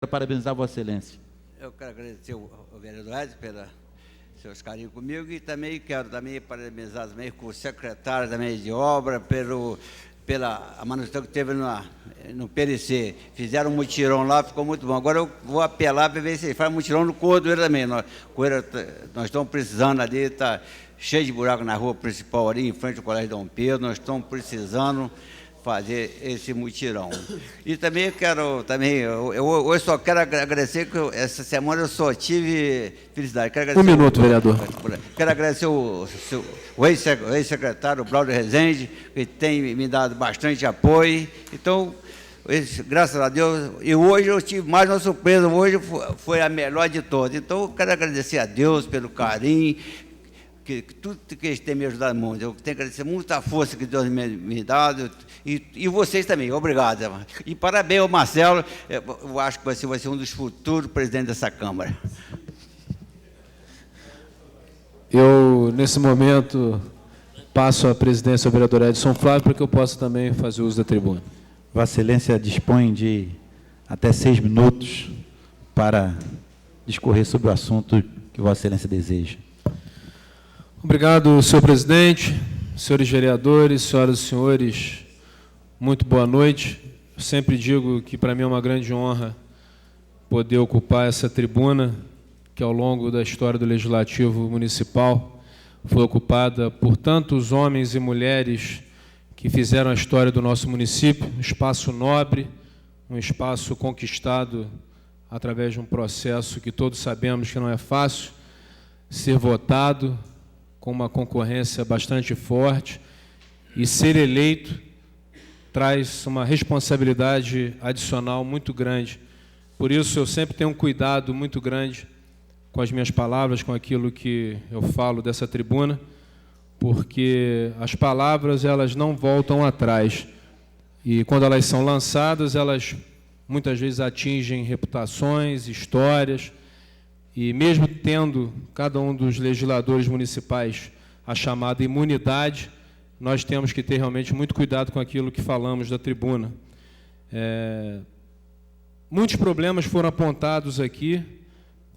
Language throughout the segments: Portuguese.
parabenizar Vossa Excelência. Eu quero agradecer ao vereador Edson pelos seus carinhos comigo e também quero parabenizar também com o secretário também de obra pela manutenção que teve no PLC. Fizeram um mutirão lá, ficou muito bom. Agora eu vou apelar para ver se ele faz mutirão no Cordoeira também. Nós estamos precisando ali, está cheio de buraco na rua principal ali, em frente ao Colégio Dom Pedro, nós estamos precisando fazer esse mutirão. E também eu hoje só quero agradecer que essa semana eu só tive felicidade. Quero agradecer minuto, vereador. Quero agradecer o ex-secretário, o Braulio Rezende, que tem me dado bastante apoio. Então, graças a Deus, e hoje eu tive mais uma surpresa, hoje foi a melhor de todas. Então, eu quero agradecer a Deus pelo carinho, que tudo que eles têm me ajudado muito. Eu tenho que agradecer muita força que Deus me dá, e vocês também, obrigado. E parabéns ao Marcelo, eu acho que vai ser um dos futuros presidentes dessa Câmara. Eu, nesse momento, passo a presidência ao vereador Edson Flávio para que eu possa também fazer uso da tribuna. Vossa Excelência dispõe de até 6 minutos para discorrer sobre o assunto que Vossa Excelência deseja. Obrigado, senhor presidente, senhores vereadores, senhoras e senhores, muito boa noite. Eu sempre digo que para mim é uma grande honra poder ocupar essa tribuna, que ao longo da história do Legislativo Municipal foi ocupada por tantos homens e mulheres que fizeram a história do nosso município, um espaço nobre, um espaço conquistado através de um processo que todos sabemos que não é fácil, ser votado, com uma concorrência bastante forte, e ser eleito traz uma responsabilidade adicional muito grande. Por isso, eu sempre tenho um cuidado muito grande com as minhas palavras, com aquilo que eu falo dessa tribuna, porque as palavras, elas não voltam atrás. E quando elas são lançadas, elas muitas vezes atingem reputações, histórias, e mesmo tendo cada um dos legisladores municipais a chamada imunidade, nós temos que ter realmente muito cuidado com aquilo que falamos da tribuna. Muitos problemas foram apontados aqui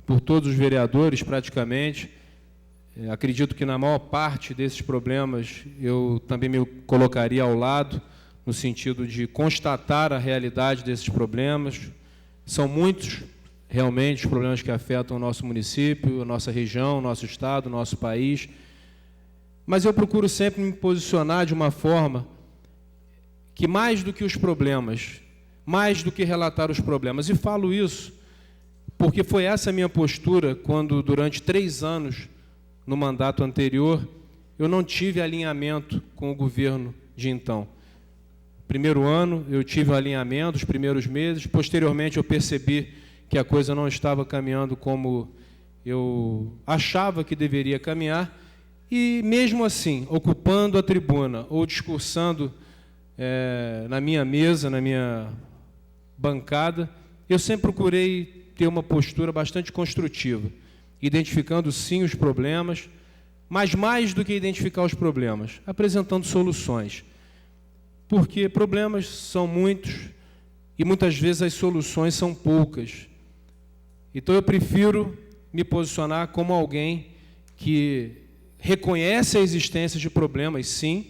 por todos os vereadores, praticamente. Acredito que na maior parte desses problemas eu também me colocaria ao lado, no sentido de constatar a realidade desses problemas. São muitos, realmente, os problemas que afetam o nosso município, a nossa região, o nosso estado, o nosso país. Mas eu procuro sempre me posicionar de uma forma que, mais do que os problemas, mais do que relatar os problemas, e falo isso porque foi essa a minha postura quando, durante 3 anos, no mandato anterior, eu não tive alinhamento com o governo de então. Primeiro ano, eu tive um alinhamento, os primeiros meses, posteriormente eu percebi que a coisa não estava caminhando como eu achava que deveria caminhar, e mesmo assim, ocupando a tribuna ou discursando na minha mesa, na minha bancada, eu sempre procurei ter uma postura bastante construtiva, identificando sim os problemas, mas mais do que identificar os problemas, apresentando soluções, porque problemas são muitos e muitas vezes as soluções são poucas. Então eu prefiro me posicionar como alguém que reconhece a existência de problemas, sim,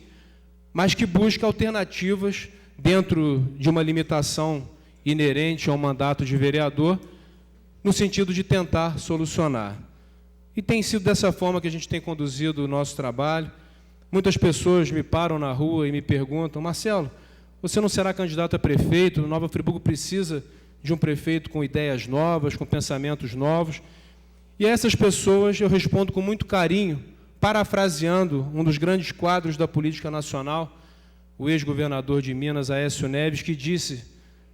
mas que busca alternativas dentro de uma limitação inerente ao mandato de vereador, no sentido de tentar solucionar. E tem sido dessa forma que a gente tem conduzido o nosso trabalho. Muitas pessoas me param na rua e me perguntam: Marcelo, você não será candidato a prefeito? Nova Friburgo precisa de um prefeito com ideias novas, com pensamentos novos. E a essas pessoas eu respondo com muito carinho, parafraseando um dos grandes quadros da política nacional, o ex-governador de Minas, Aécio Neves, que disse,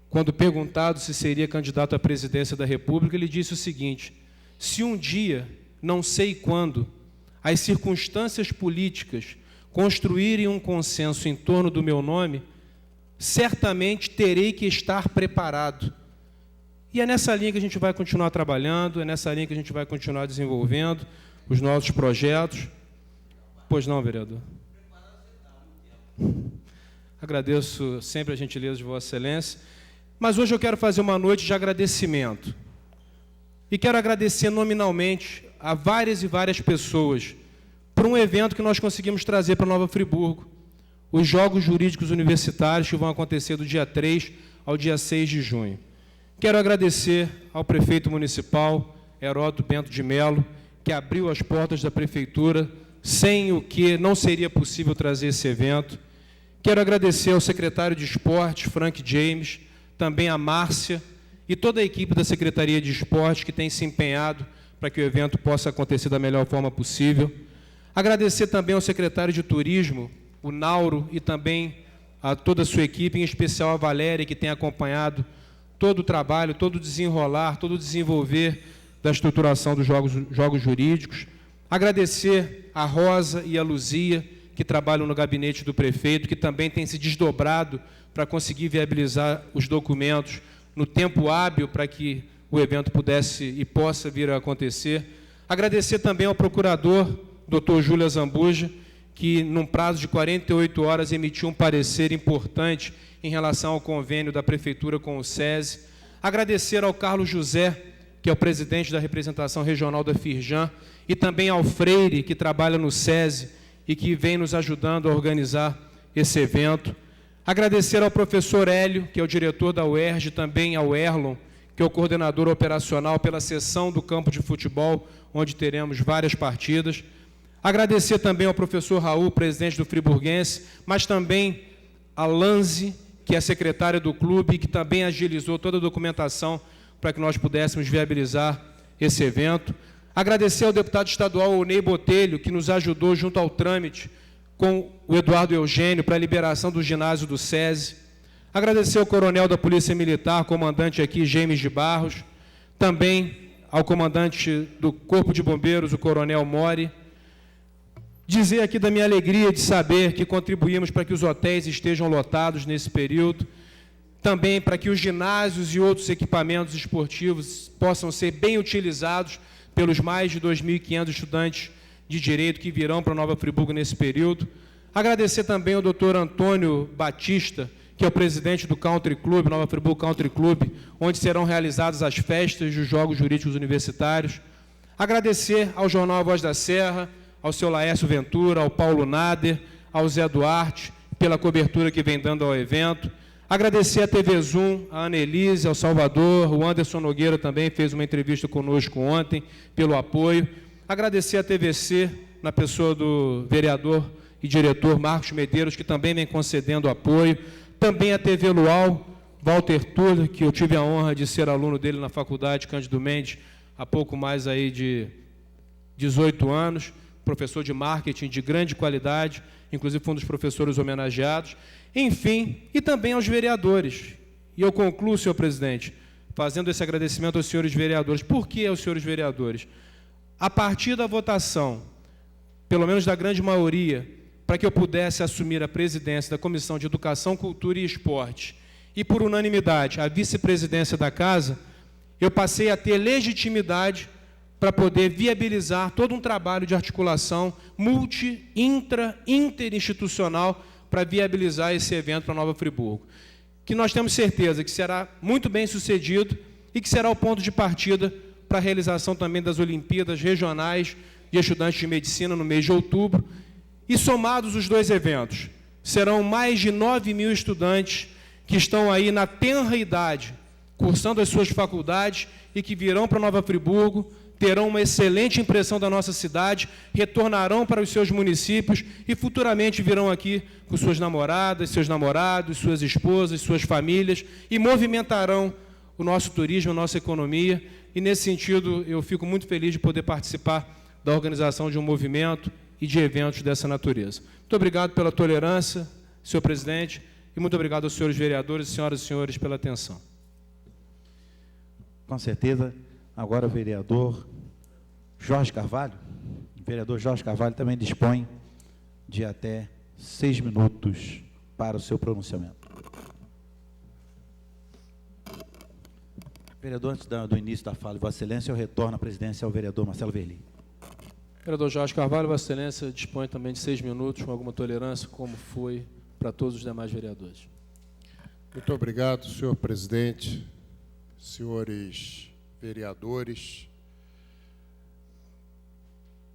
quando perguntado se seria candidato à presidência da República, ele disse o seguinte: se um dia, não sei quando, as circunstâncias políticas construírem um consenso em torno do meu nome, certamente terei que estar preparado. E é nessa linha que a gente vai continuar trabalhando, é nessa linha que a gente vai continuar desenvolvendo os nossos projetos. Pois não, vereador? Agradeço sempre a gentileza de Vossa Excelência. Mas hoje eu quero fazer uma noite de agradecimento. E quero agradecer nominalmente a várias e várias pessoas por um evento que nós conseguimos trazer para Nova Friburgo, os Jogos Jurídicos Universitários, que vão acontecer do dia 3 ao dia 6 de junho. Quero agradecer ao prefeito municipal, Heródoto Bento de Melo, que abriu as portas da prefeitura, sem o que não seria possível trazer esse evento. Quero agradecer ao secretário de Esportes, Frank James, também a Márcia e toda a equipe da Secretaria de Esportes que tem se empenhado para que o evento possa acontecer da melhor forma possível. Agradecer também ao secretário de Turismo, o Nauro, e também a toda a sua equipe, em especial a Valéria, que tem acompanhado todo o trabalho, todo o desenrolar, todo o desenvolver da estruturação dos Jogos Jurídicos. Agradecer a Rosa e a Luzia, que trabalham no gabinete do prefeito, que também têm se desdobrado para conseguir viabilizar os documentos no tempo hábil para que o evento pudesse e possa vir a acontecer. Agradecer também ao procurador, Dr. Júlia Zambuja, que, num prazo de 48 horas, emitiu um parecer importante em relação ao convênio da Prefeitura com o SESI. Agradecer ao Carlos José, que é o presidente da representação regional da Firjan, e também ao Freire, que trabalha no SESI e que vem nos ajudando a organizar esse evento. Agradecer ao professor Hélio, que é o diretor da UERJ, também ao Erlon, que é o coordenador operacional pela seção do campo de futebol, onde teremos várias partidas. Agradecer também ao professor Raul, presidente do Friburguense, mas também a Lanze, que é a secretária do clube, que também agilizou toda a documentação para que nós pudéssemos viabilizar esse evento. Agradecer ao deputado estadual Onei Botelho, que nos ajudou junto ao trâmite com o Eduardo Eugênio para a liberação do ginásio do SESI. Agradecer ao coronel da Polícia Militar, comandante aqui, James de Barros. Também ao comandante do Corpo de Bombeiros, o coronel Mori. Dizer aqui da minha alegria de saber que contribuímos para que os hotéis estejam lotados nesse período, também para que os ginásios e outros equipamentos esportivos possam ser bem utilizados pelos mais de 2.500 estudantes de Direito que virão para Nova Friburgo nesse período. Agradecer também ao Dr. Antônio Batista, que é o presidente do Country Club, Nova Friburgo Country Club, onde serão realizadas as festas dos Jogos Jurídicos Universitários. Agradecer ao Jornal A Voz da Serra, ao seu Laércio Ventura, ao Paulo Nader, ao Zé Duarte, pela cobertura que vem dando ao evento. Agradecer à TV Zoom, a Annelise, ao Salvador, o Anderson Nogueira também fez uma entrevista conosco ontem, pelo apoio. Agradecer à TVC, na pessoa do vereador e diretor Marcos Medeiros, que também vem concedendo apoio. Também a TV Luau, Walter Tuller, que eu tive a honra de ser aluno dele na faculdade Cândido Mendes, há pouco mais aí de 18 anos, professor de marketing de grande qualidade, inclusive foi um dos professores homenageados. Enfim, e também aos vereadores. E eu concluo, senhor presidente, fazendo esse agradecimento aos senhores vereadores. Por que aos senhores vereadores? A partir da votação, pelo menos da grande maioria, para que eu pudesse assumir a presidência da Comissão de Educação, Cultura e Esporte, e por unanimidade a vice-presidência da Casa, eu passei a ter legitimidade para poder viabilizar todo um trabalho de articulação interinstitucional para viabilizar esse evento para Nova Friburgo, que nós temos certeza que será muito bem sucedido e que será o ponto de partida para a realização também das Olimpíadas Regionais de Estudantes de Medicina no mês de outubro. E somados os dois eventos, serão mais de 9.000 estudantes que estão aí na tenra idade, cursando as suas faculdades e que virão para Nova Friburgo, terão uma excelente impressão da nossa cidade, retornarão para os seus municípios e futuramente virão aqui com suas namoradas, seus namorados, suas esposas, suas famílias e movimentarão o nosso turismo, a nossa economia. E, nesse sentido, eu fico muito feliz de poder participar da organização de um movimento e de eventos dessa natureza. Muito obrigado pela tolerância, senhor presidente, e muito obrigado aos senhores vereadores, senhoras e senhores, pela atenção. Com certeza. Agora o vereador Jorge Carvalho. O vereador Jorge Carvalho também dispõe de até 6 minutos para o seu pronunciamento. Vereador, antes do início da fala de Vossa Excelência, eu retorno à presidência ao vereador Marcelo Verli. Vereador Jorge Carvalho, Vossa Excelência dispõe também de 6 minutos, com alguma tolerância, como foi para todos os demais vereadores. Muito obrigado, senhor presidente, senhores vereadores,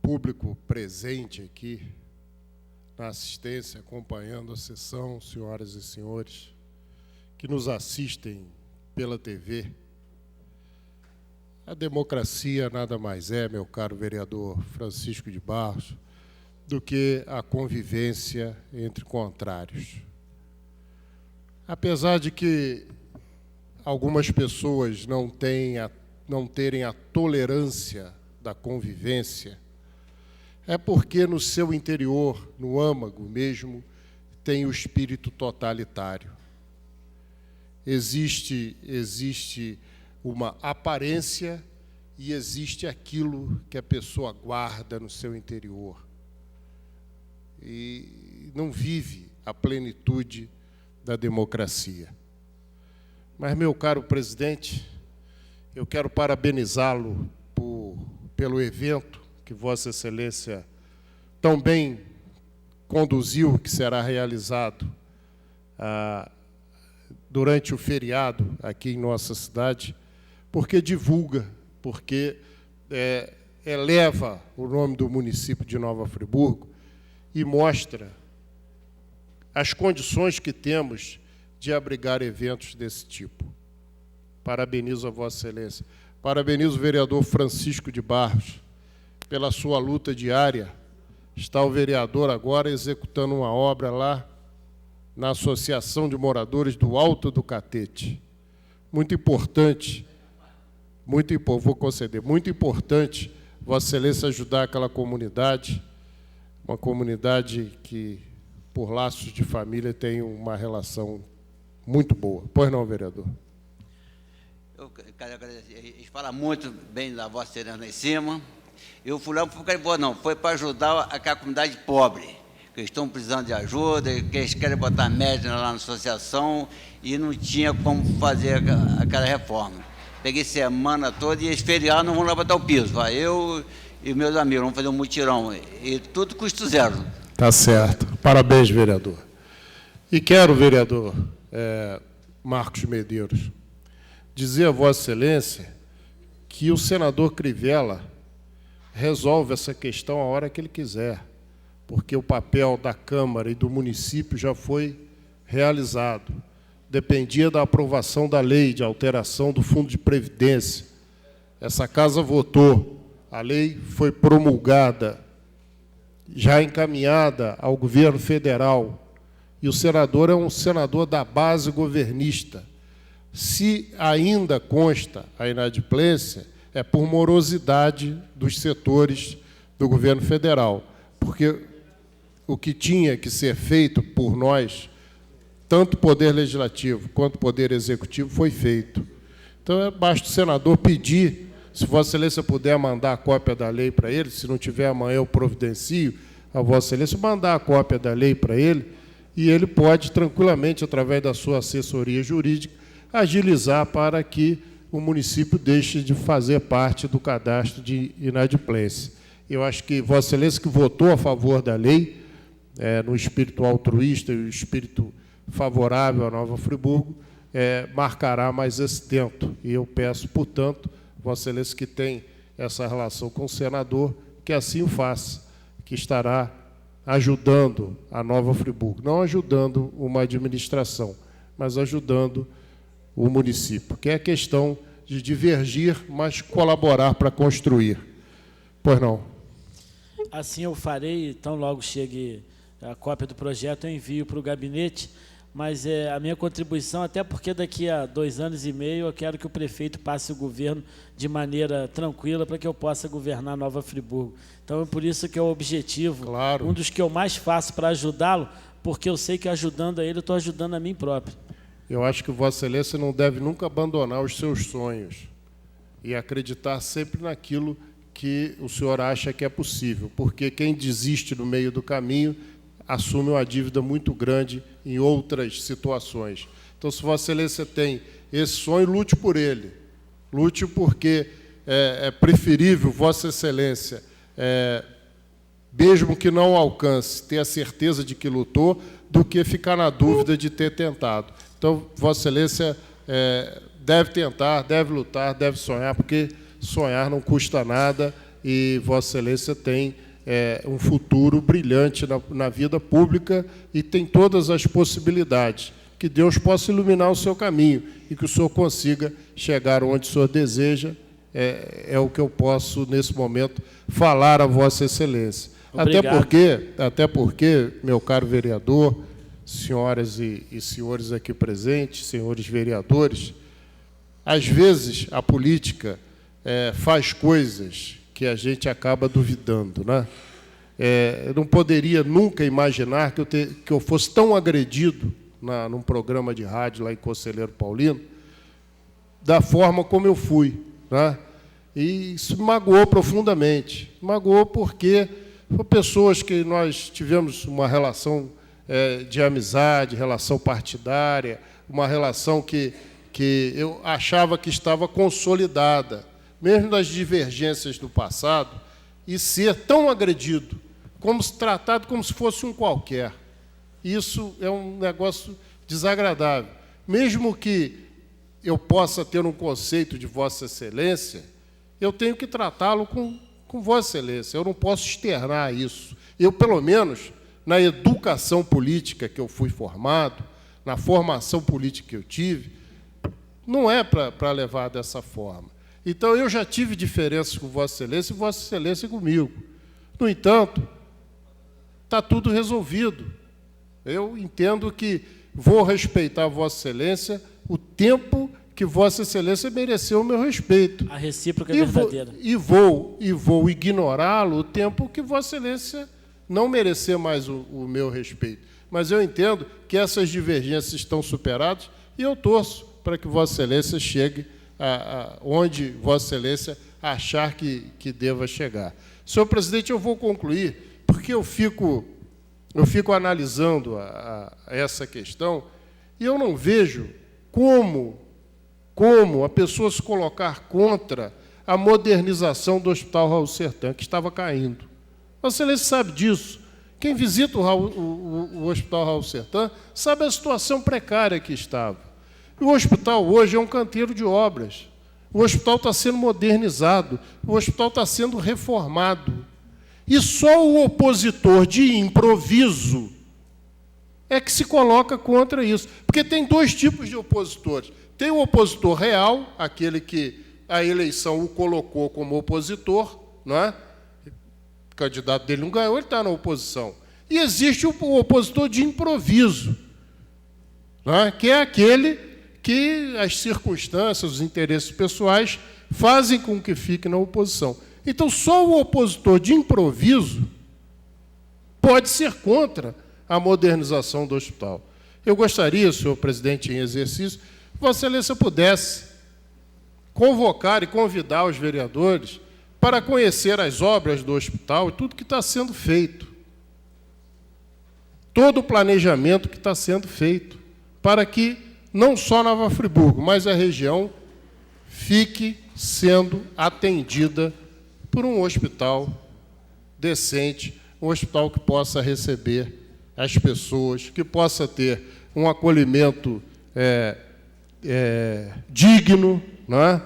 público presente aqui na assistência, acompanhando a sessão, senhoras e senhores que nos assistem pela TV. A democracia nada mais é, meu caro vereador Francisco de Barros, do que a convivência entre contrários. Apesar de que algumas pessoas não terem a tolerância da convivência, é porque no seu interior, no âmago mesmo, tem o espírito totalitário. Existe uma aparência e existe aquilo que a pessoa guarda no seu interior. E não vive a plenitude da democracia. Mas, meu caro presidente, eu quero parabenizá-lo pelo evento que Vossa Excelência tão bem conduziu, que será realizado durante o feriado aqui em nossa cidade, porque divulga, porque eleva o nome do município de Nova Friburgo e mostra as condições que temos de abrigar eventos desse tipo. Parabenizo a Vossa Excelência. Parabenizo o vereador Francisco de Barros pela sua luta diária. Está o vereador agora executando uma obra lá na Associação de Moradores do Alto do Catete. Muito importante, vou conceder, muito importante Vossa Excelência ajudar aquela comunidade, uma comunidade que, por laços de família, tem uma relação muito boa. Pois não, vereador? Eu quero agradecer. Eles falam muito bem da Vossa Excelência lá em cima. Eu fui lá, não foi boa, não, foi para ajudar aquela comunidade pobre, que eles estão precisando de ajuda, que eles querem botar média lá na associação e não tinha como fazer aquela reforma. Peguei semana toda e eles feriados não vão lá botar o piso. Vai eu e meus amigos, vamos fazer um mutirão. E tudo custo zero. Tá certo. Parabéns, vereador. E quero, vereador Marcos Medeiros, dizer a Vossa Excelência que o senador Crivella resolve essa questão a hora que ele quiser, porque o papel da Câmara e do município já foi realizado. Dependia da aprovação da lei de alteração do Fundo de Previdência. Essa casa votou, a lei foi promulgada, já encaminhada ao governo federal, e o senador é um senador da base governista. Se ainda consta a inadimplência, é por morosidade dos setores do governo federal, porque o que tinha que ser feito por nós, tanto o Poder Legislativo quanto o Poder Executivo, foi feito. Então, basta o senador pedir, se Vossa Excelência puder mandar a cópia da lei para ele, se não tiver amanhã eu providencio a Vossa Excelência, mandar a cópia da lei para ele, e ele pode, tranquilamente, através da sua assessoria jurídica, agilizar para que o município deixe de fazer parte do cadastro de inadimplência. Eu acho que Vossa Excelência, que votou a favor da lei, no espírito altruísta e o espírito favorável à Nova Friburgo, marcará mais esse tempo. E eu peço, portanto, Vossa Excelência, que tem essa relação com o senador, que assim o faça, que estará ajudando a Nova Friburgo, não ajudando uma administração, mas ajudando o município, que é a questão de divergir, mas colaborar para construir. Pois não? Assim eu farei, então logo chegue a cópia do projeto, eu envio para o gabinete, mas a minha contribuição, até porque daqui a 2 anos e meio eu quero que o prefeito passe o governo de maneira tranquila para que eu possa governar Nova Friburgo. Então é por isso que é o objetivo, claro, um dos que eu mais faço para ajudá-lo, porque eu sei que ajudando a ele, eu estou ajudando a mim próprio. Eu acho que Vossa Excelência não deve nunca abandonar os seus sonhos e acreditar sempre naquilo que o senhor acha que é possível, porque quem desiste no meio do caminho assume uma dívida muito grande em outras situações. Então, se Vossa Excelência tem esse sonho, lute por ele. Lute porque é preferível Vossa Excelência, mesmo que não alcance, ter a certeza de que lutou, do que ficar na dúvida de ter tentado. Então, Então, Vossa Excelência deve tentar, deve lutar, deve sonhar, porque sonhar não custa nada e Vossa Excelência tem um futuro brilhante na vida pública e tem todas as possibilidades. Que Deus possa iluminar o seu caminho e que o senhor consiga chegar onde o senhor deseja, é o que eu posso, nesse momento, falar a Vossa Excelência. Até porque, meu caro vereador, senhoras e senhores aqui presentes, senhores vereadores, às vezes a política faz coisas que a gente acaba duvidando, né? Eu não poderia nunca imaginar que eu fosse tão agredido num programa de rádio lá em Conselheiro Paulino, da forma como eu fui, né? E isso me magoou profundamente. Magoou porque foram pessoas que nós tivemos uma relação de amizade, relação partidária, uma relação que eu achava que estava consolidada, mesmo das divergências do passado, e ser tão agredido, tratado como se fosse um qualquer. Isso é um negócio desagradável. Mesmo que eu possa ter um conceito de Vossa Excelência, eu tenho que tratá-lo com Vossa Excelência. Eu não posso externar isso. Eu, pelo menos, na educação política que eu fui formado, na formação política que eu tive, não é para levar dessa forma. Então, eu já tive diferenças com Vossa Excelência e Vossa Excelência comigo. No entanto, está tudo resolvido. Eu entendo que vou respeitar Vossa Excelência o tempo que Vossa Excelência mereceu o meu respeito. A recíproca é verdadeira. E vou ignorá-lo o tempo que Vossa Excelência não merecer mais o meu respeito. Mas eu entendo que essas divergências estão superadas e eu torço para que Vossa Excelência chegue onde Vossa Excelência achar que deva chegar. Senhor presidente, eu vou concluir, porque eu fico analisando essa questão e eu não vejo como a pessoa se colocar contra a modernização do Hospital Raul Sertã, que estava caindo. Vossa Excelência sabe disso. Quem visita o Hospital Raul Sertã sabe a situação precária que estava. O hospital hoje é um canteiro de obras. O hospital está sendo modernizado, o hospital está sendo reformado. E só o opositor de improviso é que se coloca contra isso. Porque tem dois tipos de opositores. Tem o opositor real, aquele que a eleição o colocou como opositor, não é? O candidato dele não ganhou, ele está na oposição. E existe o opositor de improviso, não é? Que é aquele que as circunstâncias, os interesses pessoais fazem com que fique na oposição. Então, só o opositor de improviso pode ser contra a modernização do hospital. Eu gostaria, senhor presidente em exercício, que Vossa Excelência pudesse convocar e convidar os vereadores para conhecer as obras do hospital e tudo que está sendo feito. Todo o planejamento que está sendo feito, para que não só Nova Friburgo, mas a região fique sendo atendida por um hospital decente, um hospital que possa receber as pessoas, que possa ter um acolhimento digno, não é?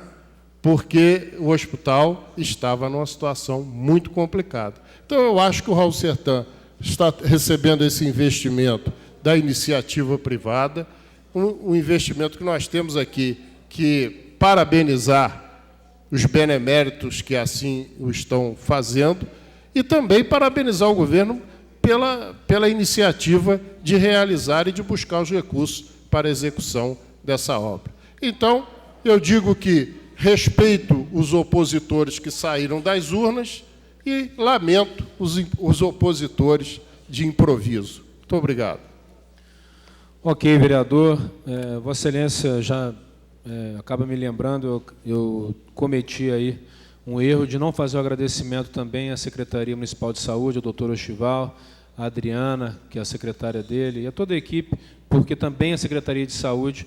Porque o hospital estava numa situação muito complicada. Então, eu acho que o Raul Sertã está recebendo esse investimento da iniciativa privada, um investimento que nós temos aqui que parabenizar os beneméritos que assim o estão fazendo e também parabenizar o governo pela iniciativa de realizar e de buscar os recursos para a execução dessa obra. Então, eu digo que respeito os opositores que saíram das urnas e lamento os opositores de improviso. Muito obrigado. Ok, vereador. Vossa Excelência já acaba me lembrando, eu cometi aí um erro de não fazer o agradecimento também à Secretaria Municipal de Saúde, ao doutor Ostival, à Adriana, que é a secretária dele, e a toda a equipe, porque também a Secretaria de Saúde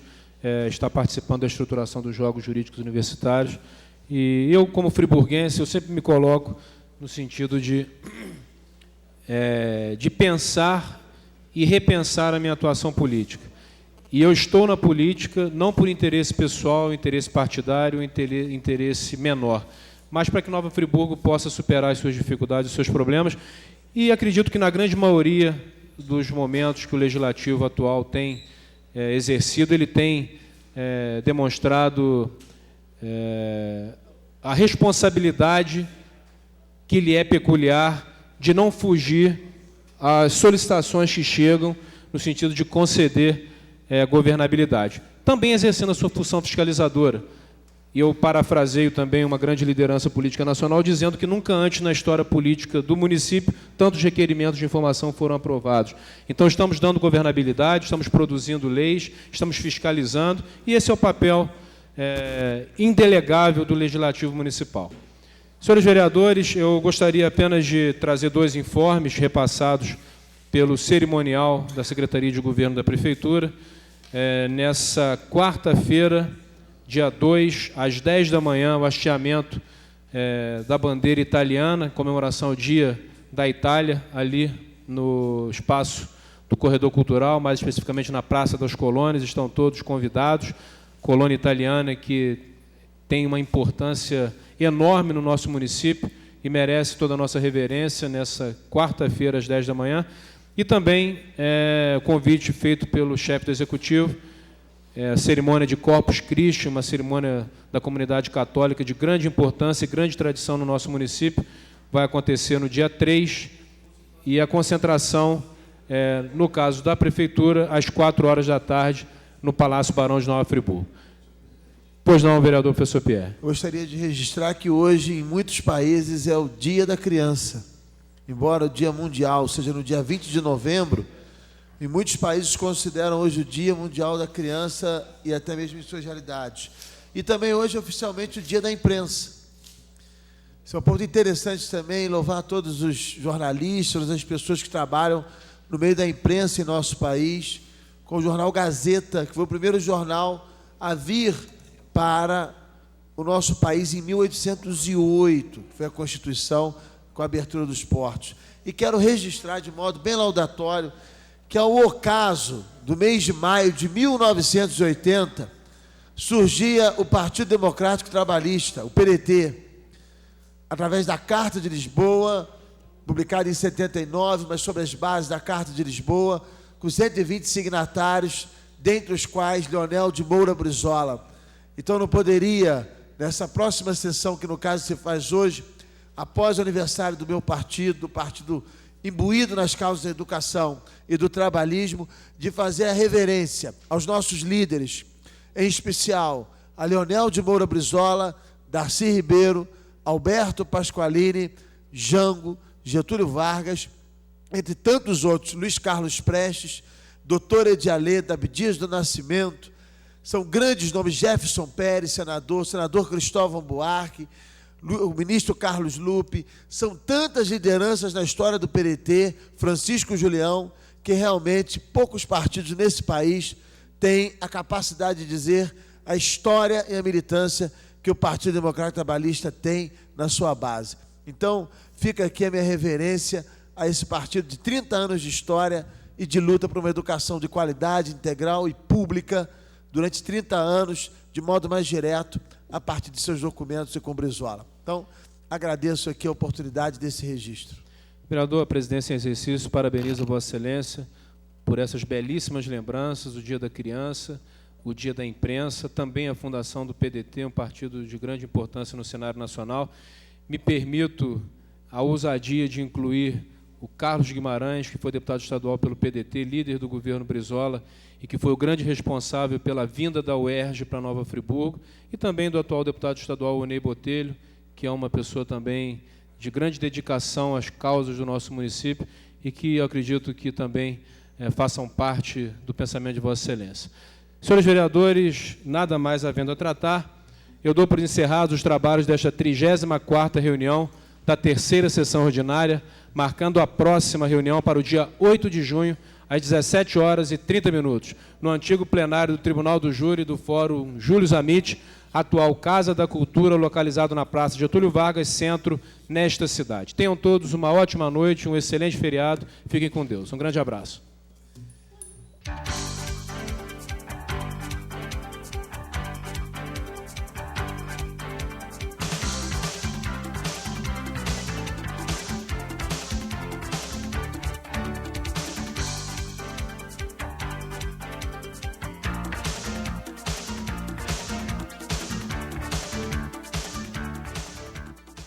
está participando da estruturação dos Jogos Jurídicos Universitários. E eu, como friburguense, eu sempre me coloco no sentido de pensar e repensar a minha atuação política. E eu estou na política não por interesse pessoal, interesse partidário, interesse menor, mas para que Nova Friburgo possa superar as suas dificuldades, os seus problemas. E acredito que na grande maioria dos momentos que o Legislativo atual tem exercido, ele tem demonstrado a responsabilidade que lhe é peculiar de não fugir às solicitações que chegam no sentido de conceder governabilidade. Também exercendo a sua função fiscalizadora. E eu parafraseio também uma grande liderança política nacional, dizendo que nunca antes na história política do município tantos requerimentos de informação foram aprovados. Então, estamos dando governabilidade, estamos produzindo leis, estamos fiscalizando, e esse é o papel indelegável do Legislativo Municipal. Senhores vereadores, eu gostaria apenas de trazer 2 informes repassados pelo cerimonial da Secretaria de Governo da Prefeitura. Nessa quarta-feira, dia 2, às 10 da manhã, o hasteamento da bandeira italiana, comemoração ao Dia da Itália, ali no espaço do Corredor Cultural, mais especificamente na Praça das Colônias, estão todos convidados. Colônia italiana que tem uma importância enorme no nosso município e merece toda a nossa reverência nessa quarta-feira, às 10 da manhã. E também o convite feito pelo chefe do Executivo, a cerimônia de Corpus Christi, uma cerimônia da comunidade católica de grande importância e grande tradição no nosso município, vai acontecer no dia 3, e a concentração, no caso da Prefeitura, às 4 horas da tarde, no Palácio Barão de Nova Friburgo. Pois não, vereador professor Pierre. Gostaria de registrar que hoje, em muitos países, é o Dia da Criança. Embora o Dia Mundial seja no dia 20 de novembro, em muitos países consideram hoje o Dia Mundial da Criança e até mesmo em suas realidades. E também hoje, oficialmente, o Dia da Imprensa. Esse é um ponto interessante também, louvar todos os jornalistas, as pessoas que trabalham no meio da imprensa em nosso país, com o jornal Gazeta, que foi o primeiro jornal a vir para o nosso país em 1808, que foi a Constituição com a abertura dos portos. E quero registrar de modo bem laudatório que, ao ocaso do mês de maio de 1980, surgia o Partido Democrático Trabalhista, o PDT, através da Carta de Lisboa, publicada em 79, mas sobre as bases da Carta de Lisboa, com 120 signatários, dentre os quais Leonel de Moura Brizola. Então não poderia, nessa próxima sessão, que no caso se faz hoje, após o aniversário do meu partido, do partido imbuído nas causas da educação e do trabalhismo, de fazer a reverência aos nossos líderes, em especial a Leonel de Moura Brizola, Darcy Ribeiro, Alberto Pasqualini, Jango, Getúlio Vargas, entre tantos outros, Luiz Carlos Prestes, doutor Edialeda, Abdias do Nascimento, são grandes nomes, Jefferson Pérez, senador Cristóvão Buarque, o ministro Carlos Lupe, são tantas lideranças na história do PDT, Francisco Julião, que realmente poucos partidos nesse país têm a capacidade de dizer a história e a militância que o Partido Democrático Trabalhista tem na sua base. Então, fica aqui a minha reverência a esse partido de 30 anos de história e de luta por uma educação de qualidade, integral e pública, durante 30 anos, de modo mais direto, a partir de seus documentos e com Brizola. Então, agradeço aqui a oportunidade desse registro. Vereador, a presidência em exercício parabeniza Vossa Excelência por essas belíssimas lembranças, o Dia da Criança, o Dia da Imprensa, também a fundação do PDT, um partido de grande importância no cenário nacional. Me permito a ousadia de incluir o Carlos Guimarães, que foi deputado estadual pelo PDT, líder do governo Brizola, e que foi o grande responsável pela vinda da UERJ para Nova Friburgo, e também do atual deputado estadual Onei Botelho, que é uma pessoa também de grande dedicação às causas do nosso município e que eu acredito que também façam parte do pensamento de Vossa Excelência. Senhores vereadores, nada mais havendo a tratar, eu dou por encerrados os trabalhos desta 34ª reunião da 3ª sessão ordinária, marcando a próxima reunião para o dia 8 de junho, às 17h30, no antigo plenário do Tribunal do Júri do Fórum Júlio Zamit, atual Casa da Cultura, localizado na Praça Getúlio Vargas, centro, nesta cidade. Tenham todos uma ótima noite, um excelente feriado, fiquem com Deus. Um grande abraço.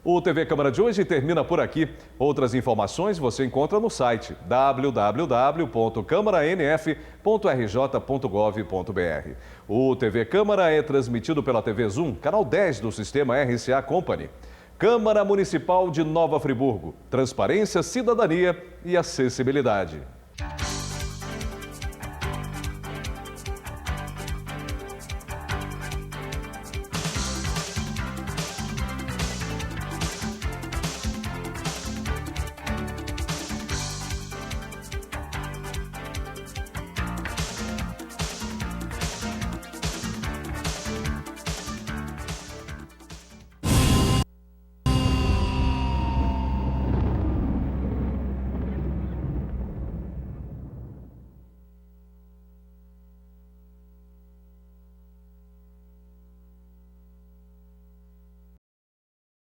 O TV Câmara de hoje termina por aqui. Outras informações você encontra no site www.câmaranf.rj.gov.br. O TV Câmara é transmitido pela TV Zoom, canal 10 do sistema RCA Company. Câmara Municipal de Nova Friburgo. Transparência, cidadania e acessibilidade.